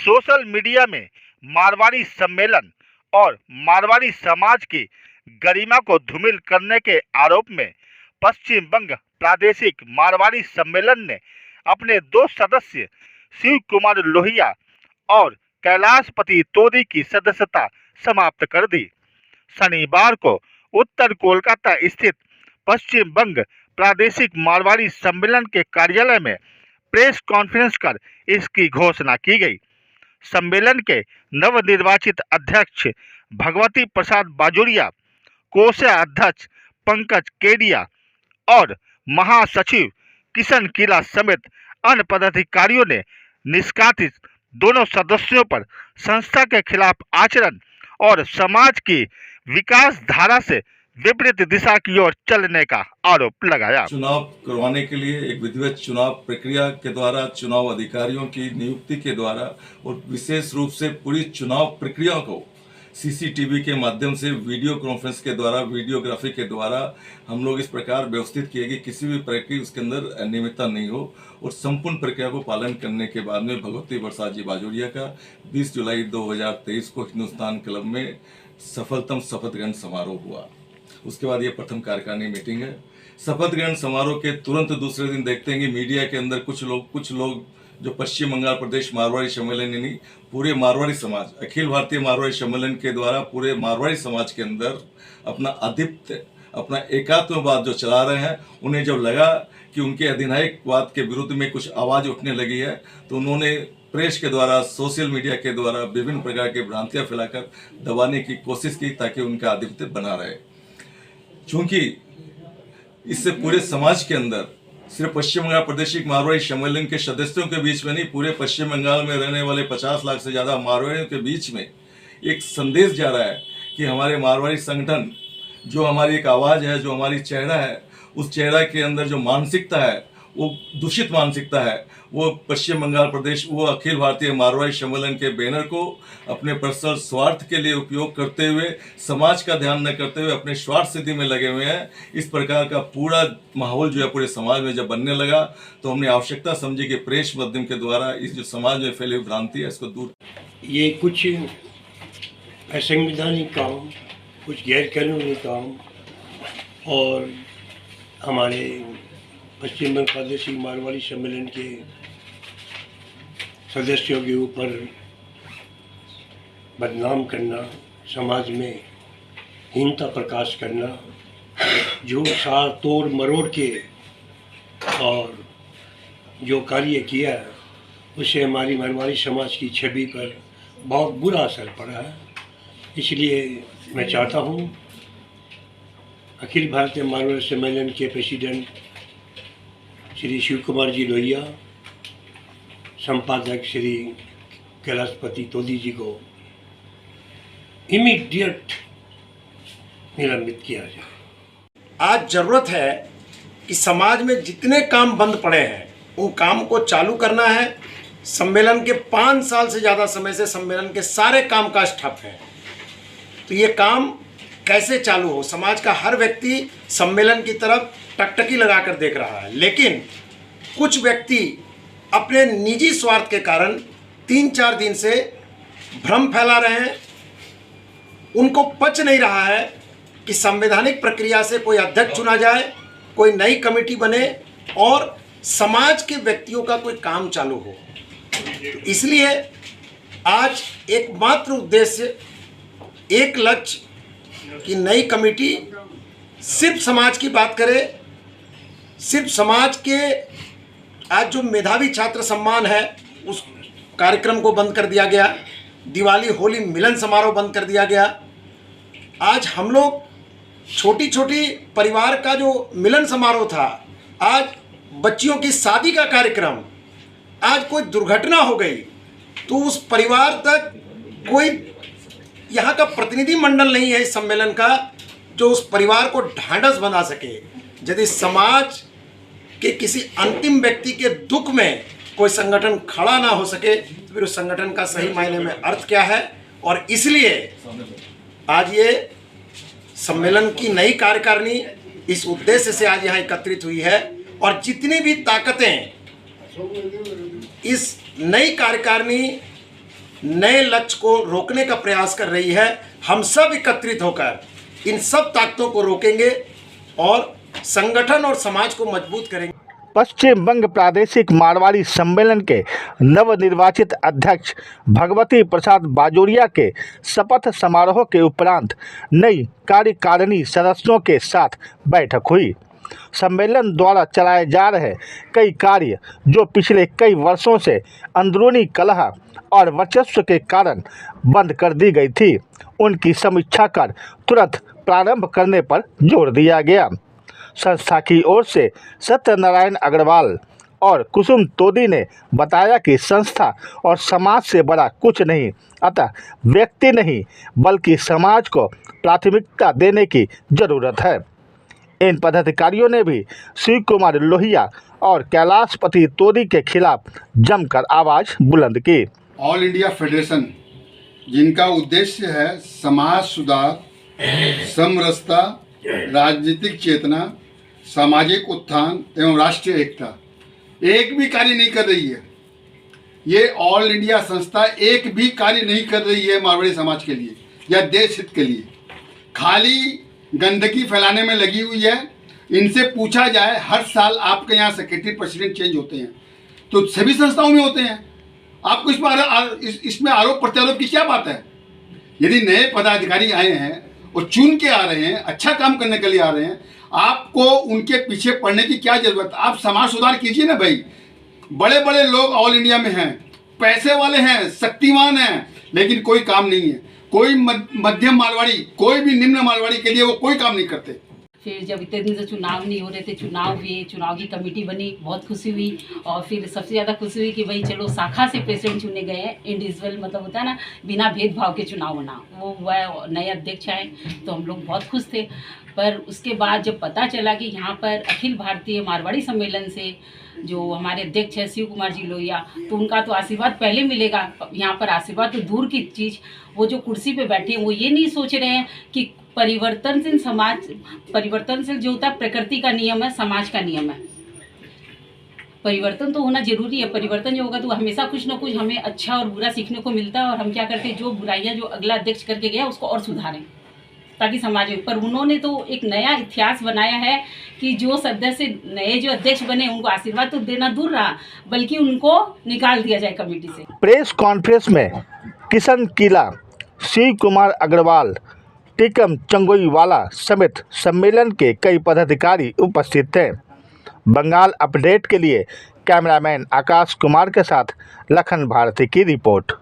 Social media में मारवाड़ी सम्मेलन और मारवाड़ी समाज की गरिमा को धूमिल करने के आरोप में पश्चिम बंग प्रादेशिक मारवाड़ी सम्मेलन ने अपने 2 सदस्य शिव कुमार लोहिया और कैलाशपति तोदी की सदस्यता समाप्त कर दी। शनिवार को उत्तर कोलकाता स्थित पश्चिम बंग प्रादेशिक मारवाड़ी सम्मेलन के कार्यालय में प्रेस कॉन्फ्रेंस कर इसकी घोषणा की गई। सम्मेलन के नवनिर्वाचित अध्यक्ष भगवती प्रसाद बाजोरिया, कोषाध्यक्ष पंकज केडिया और महासचिव किशन किला समेत अन्य पदाधिकारियों ने निष्कासित दोनों सदस्यों पर संस्था के खिलाफ आचरण और समाज की विकास धारा से विपरीत दिशा की ओर चलने का आरोप लगाया। चुनाव करवाने के लिए एक विधिवत चुनाव प्रक्रिया के द्वारा, चुनाव अधिकारियों की नियुक्ति के द्वारा और विशेष रूप से पूरी चुनाव प्रक्रिया को सीसीटीवी के माध्यम से, वीडियो कॉन्फ्रेंस के द्वारा, वीडियोग्राफी के द्वारा हम लोग इस प्रकार व्यवस्थित किए कि किसी भी प्रकार की उसके अंदर अनियमितता नहीं हो और संपूर्ण प्रक्रिया को पालन करने के बाद में भगवती प्रसाद जी बाजोरिया का 20 जुलाई 2023 को हिंदुस्तान क्लब में सफलतम शपथ ग्रहण समारोह हुआ। उसके बाद ये प्रथम कार्यकारिणी मीटिंग है। शपथ ग्रहण समारोह के तुरंत दूसरे दिन देखते हैं कि मीडिया के अंदर कुछ लोग जो पश्चिम बंगाल प्रदेश मारवाड़ी सम्मेलन यानी पूरे मारवाड़ी समाज, अखिल भारतीय मारवाड़ी सम्मेलन के द्वारा पूरे मारवाड़ी समाज के अंदर अपना आधिपत्य, अपना एकात्मवाद जो चला रहे हैं, उन्हें जब लगा कि उनके अधिनायकवाद के विरुद्ध में कुछ आवाज उठने लगी है तो उन्होंने प्रेस के द्वारा, सोशल मीडिया के द्वारा विभिन्न प्रकार की भ्रांतियां फैलाकर दबाने की कोशिश की ताकि उनका आधिपत्य बना रहे। चूंकि इससे पूरे समाज के अंदर सिर्फ पश्चिम बंगाल प्रादेशिक मारवाड़ी सम्मेलन के सदस्यों के बीच में नहीं, पूरे पश्चिम बंगाल में रहने वाले 50 लाख से ज्यादा मारवाड़ियों के बीच में एक संदेश जा रहा है कि हमारे मारवाड़ी संगठन जो हमारी एक आवाज है, जो हमारी चेहरा है, उस चेहरा के अंदर जो मानसिकता है वो दूषित मानसिकता है, वो पश्चिम बंगाल प्रदेश, वो अखिल भारतीय मारवाड़ी सम्मेलन के बैनर को अपने पर्सनल स्वार्थ के लिए उपयोग करते हुए, समाज का ध्यान न करते हुए अपने स्वार्थ सिद्धि में लगे हुए हैं। इस प्रकार का पूरा माहौल जो है पूरे समाज में जब बनने लगा तो हमने आवश्यकता समझी कि प्रेस माध्यम के द्वारा इस जो समाज में फैली हुई भ्रांति है इसको दूर। ये कुछ असंवैधानिक काम, कुछ गैर कानूनी काम और हमारे पश्चिम बंगाल प्रादेशिक मारवाड़ी सम्मेलन के सदस्यों के ऊपर बदनाम करना, समाज में हीनता प्रकाश करना, झूठ सार तोड़ मरोड़ के और जो कार्य किया उससे हमारी मारवाड़ी समाज की छवि पर बहुत बुरा असर पड़ा है। इसलिए मैं चाहता हूँ अखिल भारतीय मारवाड़ी सम्मेलन के प्रेसिडेंट श्री शिव कुमार जी लोहिया, संपादक श्री कैलाशपति तोदी जी को इमीडिएट निलंबित किया जाए। आज जरूरत है कि समाज में जितने काम बंद पड़े हैं उन काम को चालू करना है। सम्मेलन के 5 साल से ज़्यादा समय से सम्मेलन के सारे कामकाज ठप हैं, तो ये काम कैसे चालू हो? समाज का हर व्यक्ति सम्मेलन की तरफ टकटकी लगाकर देख रहा है, लेकिन कुछ व्यक्ति अपने निजी स्वार्थ के कारण 3-4 दिन से भ्रम फैला रहे हैं। उनको पच नहीं रहा है कि संवैधानिक प्रक्रिया से कोई अध्यक्ष चुना जाए, कोई नई कमेटी बने और समाज के व्यक्तियों का कोई काम चालू हो। इसलिए आज एकमात्र उद्देश्य, एक लक्ष्य कि नई कमेटी सिर्फ समाज की बात करे, सिर्फ समाज के आज जो मेधावी छात्र सम्मान है उस कार्यक्रम को बंद कर दिया गया, दिवाली होली मिलन समारोह बंद कर दिया गया। आज हम लोग छोटी छोटी परिवार का जो मिलन समारोह था, आज बच्चियों की शादी का कार्यक्रम, आज कोई दुर्घटना हो गई तो उस परिवार तक कोई यहाँ का प्रतिनिधि मंडल नहीं है इस सम्मेलन का जो उस परिवार को ढांढस बना सके। यदि समाज के किसी अंतिम व्यक्ति के दुख में कोई संगठन खड़ा ना हो सके तो फिर उस संगठन का सही मायने में अर्थ क्या है? और इसलिए आज ये सम्मेलन की नई कार्यकारिणी इस उद्देश्य से आज यहाँ एकत्रित हुई है और जितनी भी ताकतें इस नई कार्यकारिणी नए लक्ष्य को रोकने का प्रयास कर रही है। हम सब एकत्रित होकर इन सब ताकतों को रोकेंगे और संगठन और समाज को मजबूत करेंगे। पश्चिम बंग प्रादेशिक मारवाड़ी सम्मेलन के नवनिर्वाचित अध्यक्ष भगवती प्रसाद बाजोरिया के शपथ समारोह के उपरांत नई कार्यकारिणी सदस्यों के साथ बैठक हुई। सम्मेलन द्वारा चलाए जा रहे कई कार्य जो पिछले कई वर्षों से अंदरूनी कलह और वर्चस्व के कारण बंद कर दी गई थी, उनकी समीक्षा कर तुरंत प्रारंभ करने पर जोर दिया गया। संस्था की ओर से सत्यनारायण अग्रवाल और कुसुम तोदी ने बताया कि संस्था और समाज से बड़ा कुछ नहीं, अतः व्यक्ति नहीं बल्कि समाज को प्राथमिकता देने की जरूरत है। इन पदाधिकारियों ने भी शिव कुमार लोहिया और कैलाशपति तोदी के खिलाफ जमकर आवाज बुलंद की। ऑल इंडिया फेडरेशन, जिनका उद्देश्य है समाज सुधार, समरसता, राजनीतिक चेतना, सामाजिक उत्थान एवं राष्ट्रीय एकता, एक भी कार्य नहीं कर रही है। ये ऑल इंडिया संस्था एक भी कार्य नहीं कर रही है मारवाड़ी समाज के लिए या देश हित के लिए, खाली गंदगी फैलाने में लगी हुई है। इनसे पूछा जाए, हर साल आपके यहाँ सेक्रेटरी प्रेसिडेंट चेंज होते हैं, तो सभी संस्थाओं में होते हैं, आपको इसमें आरोप प्रत्यारोप की क्या बात है? यदि नए पदाधिकारी आए हैं और चुन के आ रहे हैं, अच्छा काम करने के लिए आ रहे हैं, आपको उनके पीछे पड़ने की क्या जरूरत? आप समाज सुधार कीजिए ना भाई। बड़े बड़े लोग ऑल इंडिया में हैं, पैसे वाले हैं, शक्तिमान हैं, लेकिन कोई काम नहीं है। कोई मध्यम मारवाड़ी, कोई भी निम्न मारवाड़ी के लिए वो कोई काम नहीं करते। फिर जब इतने दिन से चुनाव नहीं हो रहे थे, चुनाव हुए, चुनाव की कमेटी बनी, बहुत खुशी हुई। और फिर सबसे ज़्यादा खुशी हुई कि भाई चलो शाखा से प्रेसिडेंट चुने गए हैं, इंडिविजुअल मतलब होता है ना, बिना भेदभाव के चुनाव होना, वो हुआ है। नए अध्यक्ष आए तो हम लोग बहुत खुश थे। पर उसके बाद जब पता चला कि यहाँ पर अखिल भारतीय मारवाड़ी सम्मेलन से जो हमारे अध्यक्ष है शिव कुमार जी लोहिया, तो उनका तो आशीर्वाद पहले मिलेगा। यहाँ पर आशीर्वाद तो दूर की चीज़, वो जो कुर्सी पे बैठे हैं वो ये नहीं सोच रहे हैं कि परिवर्तनशील समाज, परिवर्तनशील जो होता है प्रकृति का नियम है, समाज का नियम है। परिवर्तन तो होना जरूरी है। परिवर्तन जो होगा तो हमेशा कुछ ना कुछ हमें अच्छा और बुरा सीखने को मिलता है। और हम क्या करते हैं, जो बुराइयां जो अगला अध्यक्ष करके गया उसको और सुधारें ताकि समाज में। पर उन्होंने तो एक नया इतिहास बनाया है कि जो सदस्य नए जो अध्यक्ष बने उनको आशीर्वाद तो देना दूर रहा, बल्कि उनको निकाल दिया जाए कमेटी से। प्रेस कॉन्फ्रेंस में किशन किला, शिव कुमार अग्रवाल, टिकम चंगोईवाला समेत सम्मेलन के कई पदाधिकारी उपस्थित थे। बंगाल अपडेट के लिए कैमरामैन आकाश कुमार के साथ लखन भारती की रिपोर्ट।